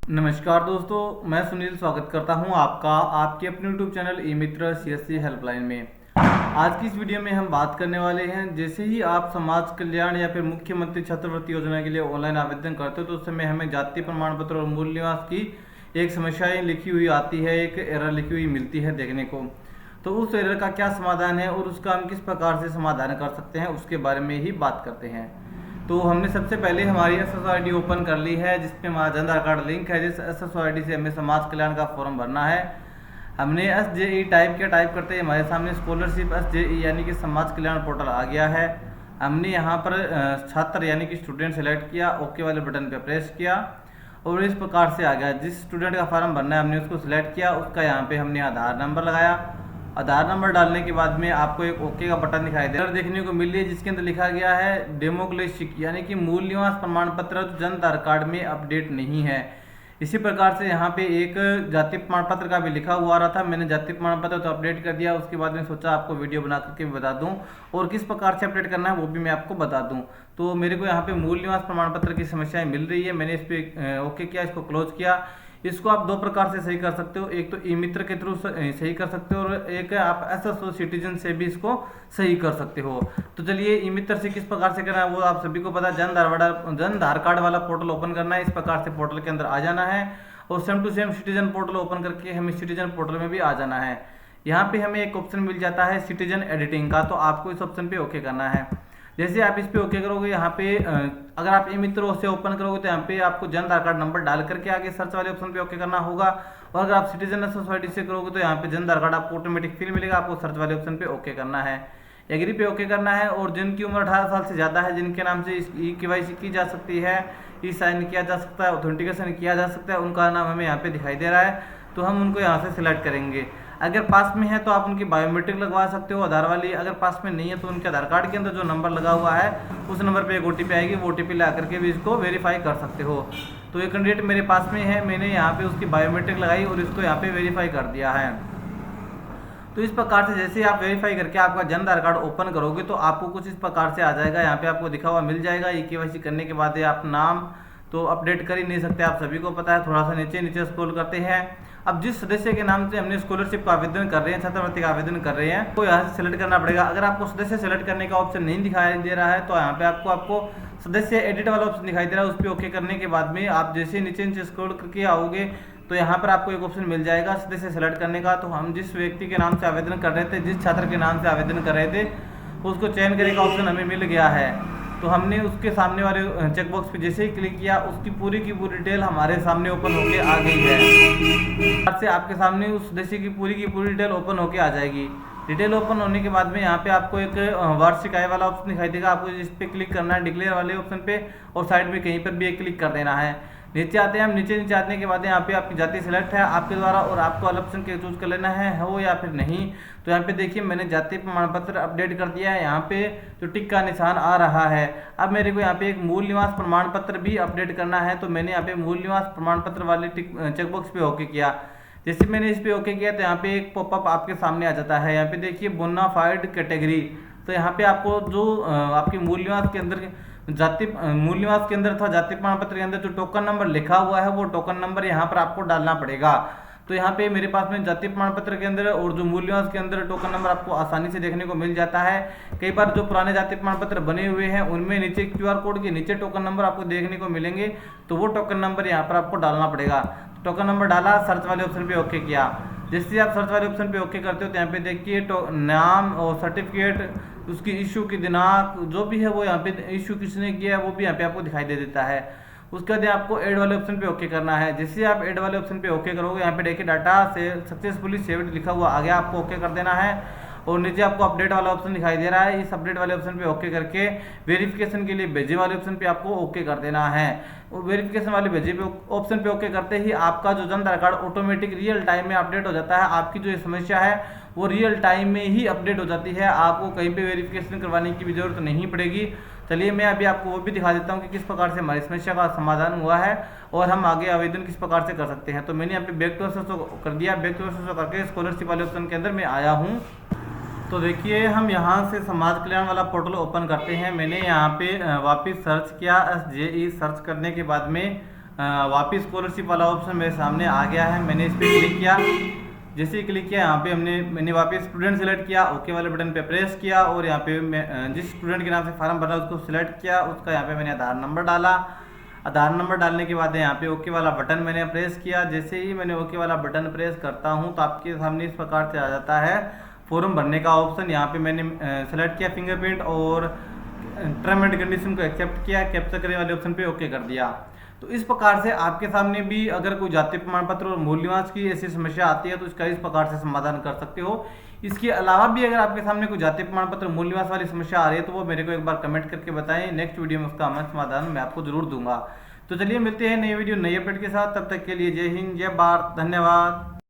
नमस्कार दोस्तों, मैं सुनील स्वागत करता हूं आपका आपके अपने YouTube चैनल ई मित्र CSC हेल्पलाइन में। आज की इस वीडियो में हम बात करने वाले हैं, जैसे ही आप समाज कल्याण या फिर मुख्यमंत्री छात्रवृत्ति योजना के लिए ऑनलाइन आवेदन करते हो तो उस समय हमें जाति प्रमाण पत्र और मूल निवास की एक समस्याएं लिखी हुई आती है, एक एरर लिखी हुई मिलती है देखने को। तो उस एरर का क्या समाधान है और उसका हम किस प्रकार से समाधान कर सकते हैं, उसके बारे में ही बात करते हैं। तो हमने सबसे पहले हमारी SSID ओपन कर ली है, जिसमें हमारा जन आधार कार्ड लिंक है। जिस SSID से हमें समाज कल्याण का फॉर्म भरना है। हमने SJE टाइप किया, टाइप करते ही हमारे सामने स्कॉलरशिप SJE यानी कि समाज कल्याण पोर्टल आ गया है। हमने यहाँ पर छात्र यानी कि स्टूडेंट सेलेक्ट किया, ओके वाले बटन पर प्रेस किया और इस प्रकार से आ गया। जिस स्टूडेंट का फॉर्म भरना है हमने उसको सिलेक्ट किया, उसका यहाँ पे हमने आधार नंबर लगाया। आधार नंबर डालने के बाद में आपको एक ओके का बटन दिखाई दे रहा है, देखने को मिल रही है, जिसके अंदर लिखा गया है डेमोक्रेटिक यानी कि मूल निवास प्रमाण पत्र जन आधार कार्ड में अपडेट नहीं है। इसी प्रकार से यहाँ पे एक जाति प्रमाण पत्र का भी लिखा हुआ आ रहा था। मैंने जाति प्रमाण पत्र तो अपडेट कर दिया, उसके बाद में सोचा आपको वीडियो बना करके भी बता दूं और किस प्रकार से अपडेट करना है वो भी मैं आपको बता दूं। तो मेरे को यहाँ पे मूल निवास प्रमाण पत्र की समस्याएं मिल रही है। मैंने इस पर ओके किया, इसको क्लोज किया। इसको आप दो प्रकार से सही कर सकते हो, एक तो ई मित्र के थ्रू सही कर सकते हो और एक आप SSO सिटीजन से भी इसको सही कर सकते हो। तो चलिए ई मित्र से किस प्रकार से करना है वो आप सभी को पता है। जन आधार कार्ड वाला पोर्टल ओपन करना है, इस प्रकार से पोर्टल के अंदर आ जाना है और same to same citizen portal open करके हमें सिटीजन पोर्टल में भी आ जाना है। यहाँ पे हमें एक ऑप्शन मिल जाता है सिटीजन एडिटिंग का, तो आपको इस ऑप्शन पे ओके करना है। जैसे आप इस पे ओके करोगे, यहाँ पे अगर आप ई मित्र से ओपन करोगे तो यहाँ पे आपको जन आधार कार्ड नंबर डाल करके आगे सर्च वाले ऑप्शन पे ओके करना होगा। और अगर आप सिटीजन सोसाइटी से करोगे तो यहाँ पे जन आधार कार्ड आपको ऑटोमेटिक फिल मिलेगा, आपको सर्च वाले ऑप्शन पे ओके करना है, एग्री पे ओके करना है। और जिनकी उम्र 18 साल से ज़्यादा है, जिनके नाम से KYC की जा सकती है, ई साइन किया जा सकता है, ऑथेंटिकेशन किया जा सकता है, उनका नाम हमें यहाँ पे दिखाई दे रहा है, तो हम उनको यहाँ से सिलेक्ट करेंगे। अगर पास में है तो आप उनकी बायोमेट्रिक लगवा सकते हो आधार वाली। अगर पास में नहीं है तो उनके आधार कार्ड के अंदर जो नंबर लगा हुआ है उस नंबर पे एक OTP आएगी, वो OTP ला करके भी इसको वेरीफाई कर सकते हो। तो एक कैंडिडेट मेरे पास में है, मैंने यहाँ पे उसकी बायोमेट्रिक लगाई और इसको यहाँ पे वेरीफाई कर दिया है। तो इस प्रकार से जैसे आप वेरीफाई करके आपका जन आधार कार्ड ओपन करोगे तो आपको कुछ इस प्रकार से आ जाएगा। यहाँ पे आपको दिखा हुआ मिल जाएगा। KYC करने के बाद आप नाम तो अपडेट कर ही नहीं सकते, आप सभी को पता है। थोड़ा सा नीचे स्क्रॉल करते हैं। अब जिस सदस्य के नाम से हमने स्कॉलरशिप का आवेदन कर रहे हैं, छात्रवृत्ति का आवेदन कर रहे हैं, तो यहाँ से सेलेक्ट करना पड़ेगा। अगर आपको सदस्य सेलेक्ट करने का ऑप्शन नहीं दिखाई दे रहा है तो यहाँ पे आपको सदस्य एडिट वाला ऑप्शन दिखाई दे रहा है, उस पर ओके करने के बाद में आप जैसे नीचे स्क्रॉल करके आओगे तो यहाँ पर आपको एक ऑप्शन मिल जाएगा सदस्य सेलेक्ट करने का। तो हम जिस व्यक्ति के नाम से आवेदन कर रहे थे, जिस छात्र के नाम से आवेदन कर रहे थे, उसको चयन करने का ऑप्शन हमें मिल गया है। तो हमने उसके सामने वाले चेकबॉक्स पे जैसे ही क्लिक किया, उसकी पूरी की पूरी डिटेल हमारे सामने ओपन होके आ गई है। से आपके सामने उस सदस्य की पूरी डिटेल ओपन होके आ जाएगी। डिटेल ओपन होने के बाद में यहाँ पे आपको एक वार्षिक आय वाला ऑप्शन दिखाई देगा, आपको इस पे क्लिक करना है, डिक्लेयर वाले ऑप्शन पे, और साइड में कहीं पर भी एक क्लिक कर देना है। नीचे आते हैं हम, नीचे आने के बाद यहाँ पे आपकी जाति सिलेक्ट है आपके द्वारा और आपको अलग ऑप्शन के चूज कर लेना है हो या फिर नहीं। तो यहाँ पे देखिए मैंने जाति प्रमाण पत्र अपडेट कर दिया है, यहाँ पे जो टिक का निशान आ रहा है। अब मेरे को यहाँ पे एक मूल निवास प्रमाण पत्र भी अपडेट करना है, तो मैंने यहाँ पे मूल निवास प्रमाण पत्र वाले चेकबॉक्स पे ओके किया। जैसे मैंने इस पे ओके किया तो यहाँ पे एक पॉपअप आपके सामने आ जाता है। यहाँ पे देखिए बोनाफाइड कैटेगरी, तो यहाँ पे आपको जो आपके मूल निवास के अंदर मूल निवास के अंदर अथवा जाति प्रमाण पत्र के अंदर जो टोकन नंबर लिखा हुआ है वो टोकन नंबर यहाँ पर आपको डालना पड़ेगा। तो यहाँ पे मेरे पास में जाति प्रमाण पत्र के अंदर और जो मूल निवास के अंदर टोकन नंबर आपको आसानी से देखने को मिल जाता है। कई बार जो पुराने जाति प्रमाण पत्र बने हुए हैं उनमें नीचे QR कोड के नीचे टोकन नंबर आपको देखने को मिलेंगे, तो वो टोकन नंबर यहाँ पर आपको डालना पड़ेगा। टोकन नंबर डाला, सर्च वाले ऑप्शन पे ओके किया। जैसे आप सर्च वाले ऑप्शन पे ओके करते हो तो यहाँ पे देखिए नाम और सर्टिफिकेट, उसकी इशू की दिनांक जो भी है वो यहाँ पे इशू किसने किया है वो भी यहाँ पे आपको दिखाई दे देता है। उसके बाद आपको ऐड वाले ऑप्शन पे ओके करना है। जैसे आप ऐड वाले ऑप्शन पे ओके करोगे, यहाँ पे देखिए डाटा से सक्सेसफुली सेव्ड लिखा हुआ आ गया, आपको ओके कर देना है। और नीचे आपको अपडेट वाला ऑप्शन दिखाई दे रहा है, इस अपडेट वाले ऑप्शन पे ओके करके वेरिफिकेशन के लिए भेजे वाले ऑप्शन पे आपको ओके कर देना है। और वेरिफिकेशन वाले भेजे पे ऑप्शन पे ओके करते ही आपका जो Jan Aadhaar card automatic real time में अपडेट हो जाता है। आपकी जो समस्या है वो रियल टाइम में ही अपडेट हो जाती है, आपको कहीं पे वेरिफिकेशन करवाने की भी जरूरत नहीं पड़ेगी। चलिए मैं अभी आपको वो भी दिखा देता हूँ कि किस प्रकार से हमारी समस्या का समाधान हुआ है और हम आगे आवेदन किस प्रकार से कर सकते हैं। तो मैंने यहाँ पे बैक टू प्रोसेस कर दिया, बैक टू प्रोसेस करके स्कॉलरशिप वाले ऑप्शन के अंदर मैं आया हूँ। तो देखिए हम यहाँ से समाज कल्याण वाला पोर्टल ओपन करते हैं। मैंने यहाँ पे वापस सर्च किया SJE, सर्च करने के बाद में वापस स्कॉलरशिप वाला ऑप्शन मेरे सामने आ गया है। मैंने इस पर क्लिक किया। जैसे ही क्लिक किया यहाँ पे मैंने वापस स्टूडेंट सेलेक्ट किया, ओके वाले बटन पे प्रेस किया और यहाँ पे मैं जिस स्टूडेंट के नाम से फॉर्म भरा उसको सिलेक्ट किया, उसका यहाँ पे मैंने आधार नंबर डाला। आधार नंबर डालने के बाद यहाँ पे ओके वाला बटन मैंने प्रेस किया। जैसे ही मैंने ओके वाला बटन प्रेस करता हूँ तो आपके सामने इस प्रकार से आ जाता है फॉर्म भरने का ऑप्शन। यहाँ पे मैंने सेलेक्ट किया फिंगरप्रिंट और टर्म एंड कंडीशन को एक्सेप्ट किया, कैप्चर करने वाले ऑप्शन पे ओके कर दिया। तो इस प्रकार से आपके सामने भी अगर कोई जाति प्रमाण पत्र और मूल निवास की ऐसी समस्या आती है तो इसका इस प्रकार से समाधान कर सकते हो। इसके अलावा भी अगर आपके सामने कोई जाति प्रमाण पत्र मूल निवास वाली समस्या आ रही है तो वो मेरे को एक बार कमेंट करके बताएं। नेक्स्ट वीडियो में उसका समाधान मैं आपको जरूर दूंगा। तो चलिए मिलते हैं नई वीडियो नई अपडेट के साथ। तब तक के लिए जय हिंद, जय भारत, धन्यवाद।